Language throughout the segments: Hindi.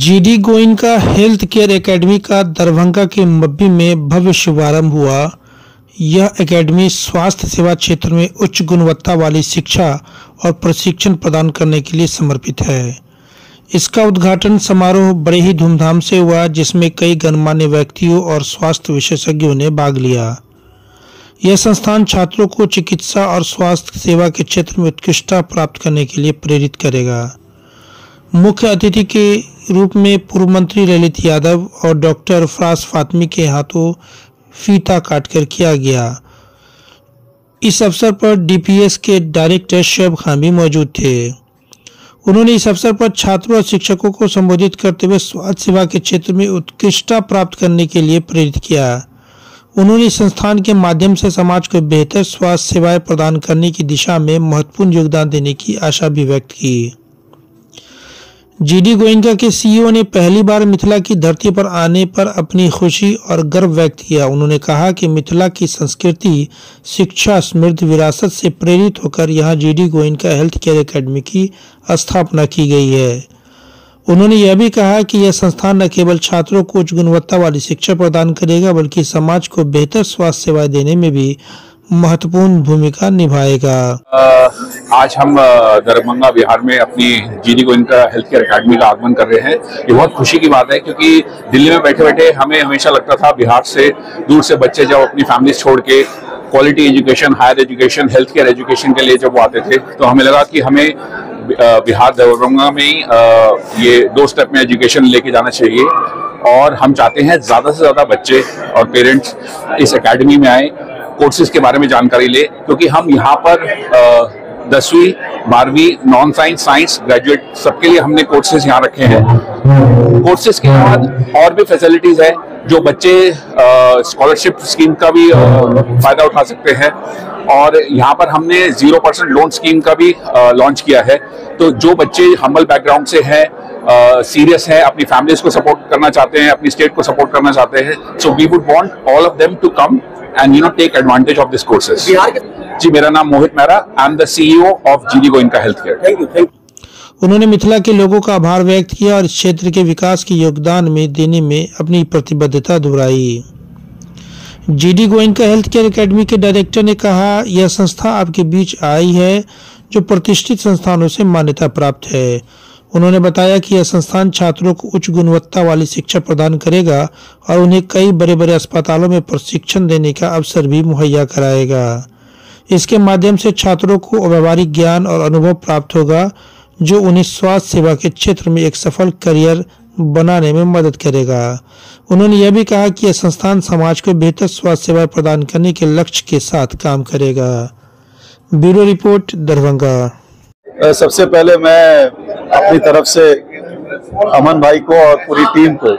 GD Goenka health care academy का दरभंगा के मब्बी में भव्य शुभारंभ हुआ। यह एकेडमी स्वास्थ्य सेवा क्षेत्र में उच्च गुणवत्ता वाली शिक्षा और प्रशिक्षण प्रदान करने के लिए समर्पित है। इसका उद्घाटन समारोह बड़े ही धूमधाम से हुआ, जिसमें कई गणमान्य व्यक्तियों और स्वास्थ्य विशेषज्ञों ने भाग लिया। यह संस्थान छात्रों को चिकित्सा और स्वास्थ्य सेवा के क्षेत्र में उत्कृष्टता प्राप्त करने के लिए प्रेरित करेगा। मुख्य अतिथि के रूप में पूर्व मंत्री ललित यादव और डॉक्टर फराज फातमी के हाथों फीता काटकर किया गया। इस अवसर पर डीपीएस के डायरेक्टर शोएब खान भी मौजूद थे। उन्होंने इस अवसर पर छात्रों और शिक्षकों को संबोधित करते हुए स्वास्थ्य सेवा के क्षेत्र में उत्कृष्टता प्राप्त करने के लिए प्रेरित किया। उन्होंने इस संस्थान के माध्यम से समाज को बेहतर स्वास्थ्य सेवाएं प्रदान करने की दिशा में महत्वपूर्ण योगदान देने की आशा भी व्यक्त की। जीडी गोयनका के सीईओ ने पहली बार मिथिला की धरती पर आने पर अपनी खुशी और गर्व व्यक्त किया। उन्होंने कहा कि मिथिला की संस्कृति, शिक्षा, समृद्ध विरासत से प्रेरित होकर यहाँ GD Goenka health care academy की स्थापना की गई है। उन्होंने यह भी कहा कि यह संस्थान न केवल छात्रों को उच्च गुणवत्ता वाली शिक्षा प्रदान करेगा, बल्कि समाज को बेहतर स्वास्थ्य सेवाएं देने में भी महत्वपूर्ण भूमिका निभाएगा। आज हम दरभंगा बिहार में अपनी GD Goenka health care academy का आगमन कर रहे हैं। ये बहुत खुशी की बात है, क्योंकि दिल्ली में बैठे बैठे हमें हमेशा लगता था बिहार से दूर से बच्चे जब अपनी फैमिली छोड़ के quality education, higher education, health care education के लिए जब वो आते थे, तो हमें लगा कि हमें बिहार दरभंगा में ही ये 2 स्टेप में एजुकेशन लेके जाना चाहिए। और हम चाहते हैं ज़्यादा से ज़्यादा बच्चे और पेरेंट्स इस एकेडमी में आए, कोर्सेज के बारे में जानकारी ले, क्योंकि हम यहाँ पर 10वीं 12वीं नॉन साइंस, साइंस, ग्रेजुएट सबके लिए हमने कोर्सेज यहाँ रखे हैं। कोर्सेज के बाद और भी फैसिलिटीज है, जो बच्चे स्कॉलरशिप स्कीम का भी फायदा उठा सकते हैं। और यहाँ पर हमने 0% लोन स्कीम का भी लॉन्च किया है। तो जो बच्चे हम्बल बैकग्राउंड से हैं, सीरियस हैं, अपनी फैमिलीज को सपोर्ट करना चाहते हैं, अपनी स्टेट को सपोर्ट करना चाहते हैं, so we would want all of them to come and take advantage of this courses. जी, मेरा नाम Mohit Mehra, I am the CEO of GD Goenka health care. Thank you. उन्होंने मिथिला के लोगों का आभार व्यक्त किया और इस क्षेत्र के विकास के योगदान में देने में अपनी प्रतिबद्धता दोहराई। GD Goenka health care academy के डायरेक्टर ने कहा, यह संस्था आपके बीच आई है जो प्रतिष्ठित संस्थानों से मान्यता प्राप्त है। उन्होंने बताया कि यह संस्थान छात्रों को उच्च गुणवत्ता वाली शिक्षा प्रदान करेगा और उन्हें कई बड़े बड़े अस्पतालों में प्रशिक्षण देने का अवसर भी मुहैया कराएगा। इसके माध्यम से छात्रों को व्यावहारिक ज्ञान और अनुभव प्राप्त होगा, जो उन्हें स्वास्थ्य सेवा के क्षेत्र में एक सफल करियर बनाने में मदद करेगा। उन्होंने यह भी कहा कि यह संस्थान समाज को बेहतर स्वास्थ्य सेवाएं प्रदान करने के लक्ष्य के साथ काम करेगा। Bureau report, Darbhanga. सबसे पहले मैं अपनी तरफ से अमन भाई को और पूरी टीम को,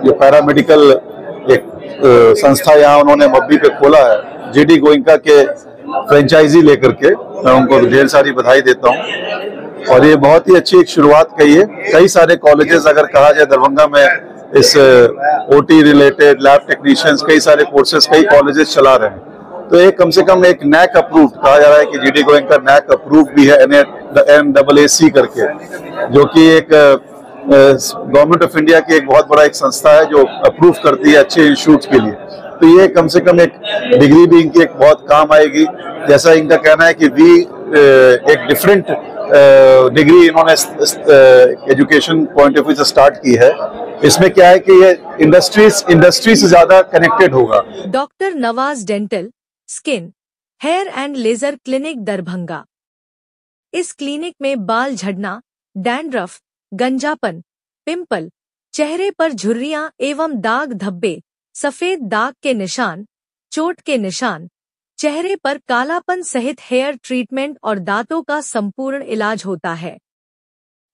जो पैरामेडिकल एक संस्था यहाँ उन्होंने मब्बी पे खोला है, जीडी गोयनका के फ्रेंचाइजी लेकर के, मैं उनको ढेर सारी बधाई देता हूँ। और ये बहुत ही अच्छी एक शुरुआत कही है। कई सारे कॉलेजेस अगर कहा जाए दरभंगा में, इस ओटी रिलेटेड लैब टेक्नीशियंस, कई सारे कोर्सेज कई कॉलेजेस चला रहे हैं। तो एक कम से कम एक नैक अप्रूव्ड कहा जा रहा है कि जीडी गोयनका नैक अप्रूव्ड भी है, NAAC करके, जो कि एक गवर्नमेंट ऑफ इंडिया की एक बहुत बड़ा एक संस्था है जो अप्रूव करती है अच्छे इंस्टीट्यूट के लिए। तो ये कम से कम एक डिग्री भी इनकी एक बहुत काम आएगी। जैसा इनका कहना है कि एक डिफरेंट डिग्री इन्होंने एजुकेशन पॉइंट ऑफ व्यू से स्टार्ट की है। इसमें क्या है कि ये इंडस्ट्री से ज्यादा कनेक्टेड होगा। Doctor Nawaz dental, skin, hair and laser clinic, Darbhanga. इस क्लिनिक में बाल झड़ना, डैंड्रफ, गंजापन, पिंपल, चेहरे पर झुर्रियां एवं दाग धब्बे, सफेद दाग के निशान, चोट के निशान, चेहरे पर कालापन सहित हेयर ट्रीटमेंट और दांतों का संपूर्ण इलाज होता है।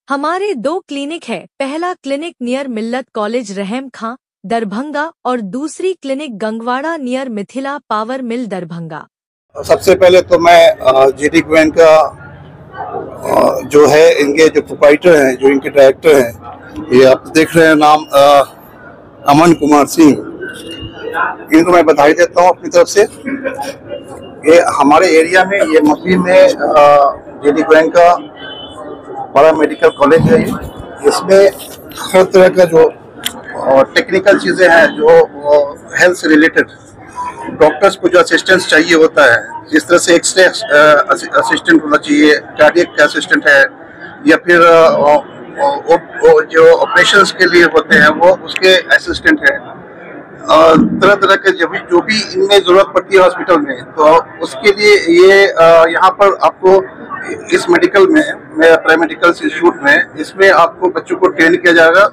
हमारे 2 क्लिनिक है। पहला क्लिनिक नियर मिल्लत कॉलेज, रहम खां, दरभंगा और दूसरी clinic Gangwara near Mithila power mill Darbhanga. सबसे पहले तो मैं जीडी गोयनका जो है, इनके जो प्रोप्राइटर हैं, जो इनके डायरेक्टर हैं, ये आप देख रहे हैं नाम अमन कुमार सिंह, इनको मैं बधाई देता हूँ अपनी तरफ से। ये हमारे एरिया में, ये मब्बी में जीडी गोयनका बड़ा मेडिकल कॉलेज है। इसमें हर तरह का जो टेक्निकल चीज़ें हैं, जो हेल्थ से रिलेटेड, डॉक्टर्स को जो असिस्टेंस चाहिए होता है, जिस तरह से एक्सरे असिस्टेंट होना चाहिए, कार्डियक असिस्टेंट है, या फिर जो ऑपरेशंस के लिए होते हैं वो उसके असिस्टेंट है, तरह तरह के जो भी इनमें ज़रूरत पड़ती है हॉस्पिटल में, तो उसके लिए ये यहाँ पर आपको इस मेडिकल में, पैरामेडिकल इंस्टीट्यूट में, इसमें आपको बच्चों को ट्रेन किया जाएगा।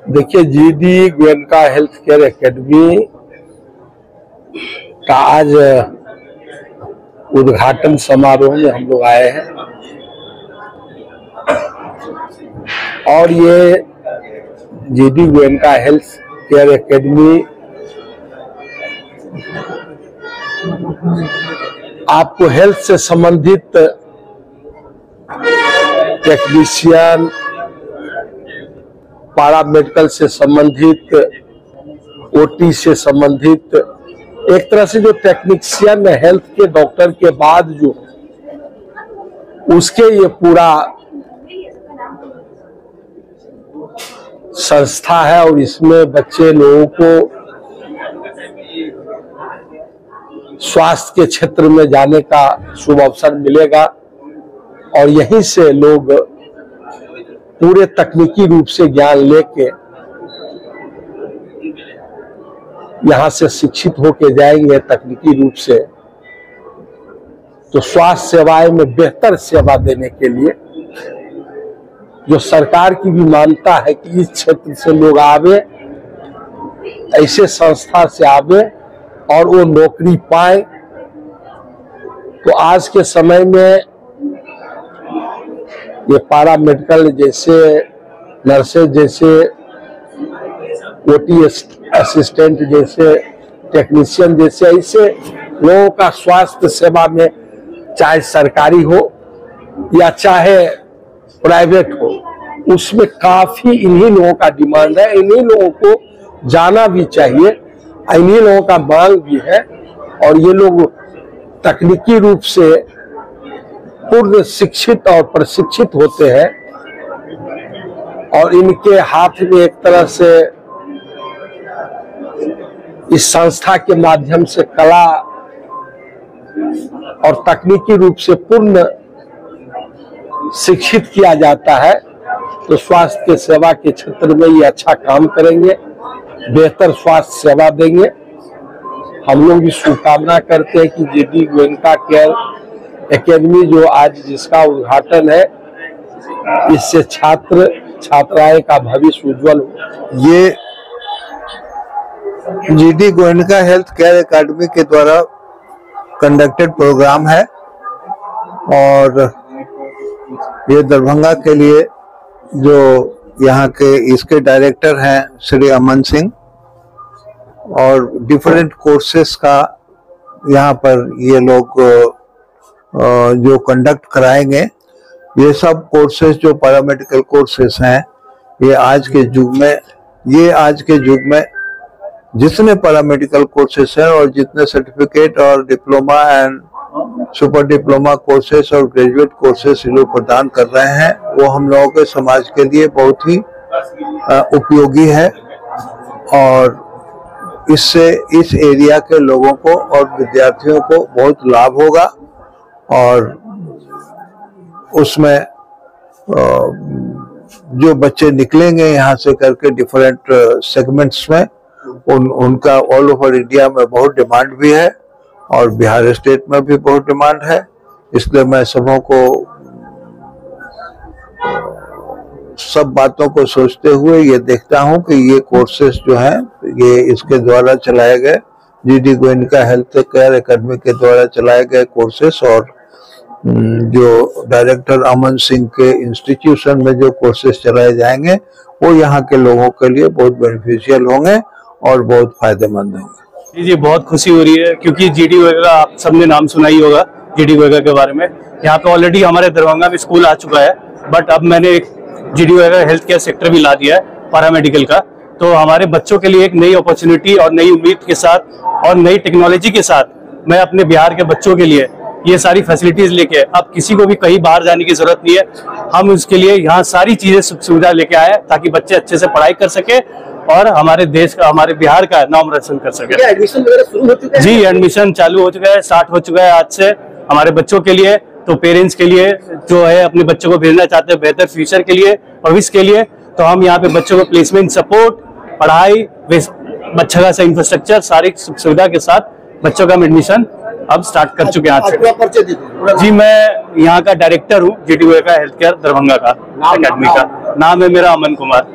देखिए, GD Goenka health care academy का आज उद्घाटन समारोह में हम लोग आए हैं और ये GD Goenka health care academy आपको हेल्थ से संबंधित टेक्नीशियन, पैरामेडिकल से संबंधित, ओटी से संबंधित, एक तरह से जो टेक्नीशियन हेल्थ के डॉक्टर के बाद जो उसके ये पूरा संस्था है और इसमें बच्चे लोगों को स्वास्थ्य के क्षेत्र में जाने का शुभ अवसर मिलेगा और यहीं से लोग पूरे तकनीकी रूप से ज्ञान लेके यहाँ से शिक्षित होके जाएंगे तकनीकी रूप से, तो स्वास्थ्य सेवाएं में बेहतर सेवा देने के लिए जो सरकार की भी मान्यता है कि इस क्षेत्र से लोग आवे, ऐसे संस्था से आवे और वो नौकरी पाए। तो आज के समय में ये पैरामेडिकल जैसे, नर्सेज जैसे, ओटी असिस्टेंट जैसे, टेक्नीशियन जैसे, ऐसे लोगों का स्वास्थ्य सेवा में, चाहे सरकारी हो या चाहे प्राइवेट हो, उसमें काफी इन्हीं लोगों का डिमांड है। इन्हीं लोगों को जाना भी चाहिए, इन्हीं लोगों का मांग भी है और ये लोग तकनीकी रूप से पूर्ण शिक्षित और प्रशिक्षित होते हैं और इनके हाथ में एक तरह से इस संस्था के माध्यम से कला और तकनीकी रूप से पूर्ण शिक्षित किया जाता है। तो स्वास्थ्य के सेवा के क्षेत्र में ये अच्छा काम करेंगे, बेहतर स्वास्थ्य सेवा देंगे। हम लोग भी शुभकामना करते हैं कि जीडी गोयनका केयर एकेडमी जो आज जिसका उद्घाटन है, इससे छात्र छात्राएं का भविष्य उज्जवल हो। ये GD Goenka health care academy के द्वारा कंडक्टेड प्रोग्राम है और ये दरभंगा के लिए जो यहाँ के इसके डायरेक्टर हैं श्री अमन सिंह, और डिफरेंट कोर्सेस का यहाँ पर ये लोग जो कंडक्ट कराएंगे, ये सब कोर्सेज जो पैरामेडिकल कोर्सेस हैं, ये आज के युग में जितने पैरामेडिकल कोर्सेस हैं और जितने सर्टिफिकेट और diploma and super diploma courses और ग्रेजुएट कोर्सेस ये लोग प्रदान कर रहे हैं, वो हम लोगों के समाज के लिए बहुत ही उपयोगी है और इससे इस एरिया के लोगों को और विद्यार्थियों को बहुत लाभ होगा और उसमें जो बच्चे निकलेंगे यहाँ से करके डिफरेंट सेगमेंट्स में, उनका ऑल ओवर इंडिया में बहुत डिमांड भी है और बिहार स्टेट में भी बहुत डिमांड है। इसलिए मैं सबों को सब बातों को सोचते हुए ये देखता हूँ कि ये कोर्सेस जो हैं, ये इसके द्वारा चलाए गए GD Goenka health care academy के द्वारा चलाए गए कोर्सेस और जो डायरेक्टर अमन सिंह के इंस्टीट्यूशन में जो कोर्सेस चलाए जाएंगे वो यहाँ के लोगों के लिए बहुत बेनिफिशियल होंगे और बहुत फायदेमंद होगा। जी बहुत खुशी हो रही है क्योंकि जीडी गोयका का आप सबने नाम सुना ही होगा। जीडी गोयका के बारे में यहाँ पे ऑलरेडी हमारे दरभंगा में स्कूल आ चुका है, बट अब मैंने एक जीडी गोयका हेल्थ केयर सेक्टर भी ला दिया है पैरामेडिकल का। तो हमारे बच्चों के लिए एक नई अपॉर्चुनिटी और नई उम्मीद के साथ और नई टेक्नोलॉजी के साथ मैं अपने बिहार के बच्चों के लिए ये सारी फैसिलिटीज लेके अब किसी को भी कहीं बाहर जाने की जरूरत नहीं है। हम उसके लिए यहाँ सारी चीजें सुविधा लेके आए ताकि बच्चे अच्छे से पढ़ाई कर सके और हमारे देश का, हमारे बिहार का नाम रोशन कर सके। एडमिशन वगैरह शुरू हो चुका है? जी एडमिशन चालू हो चुका है, स्टार्ट हो चुका है आज से हमारे बच्चों के लिए। तो पेरेंट्स के लिए जो है अपने बच्चों को भेजना चाहते हैं बेहतर फ्यूचर के लिए, भविष्य के लिए, तो हम यहाँ पे बच्चों को प्लेसमेंट सपोर्ट, पढ़ाई, अच्छा खासा इंफ्रास्ट्रक्चर, सारी सुविधा के साथ बच्चों का एडमिशन अब स्टार्ट कर चुके हैं आज से। जी मैं यहाँ का डायरेक्टर हूँ जीडी गोयका हेल्थ केयर दरभंगा का, अकेडमी का। नाम है मेरा अमन कुमार।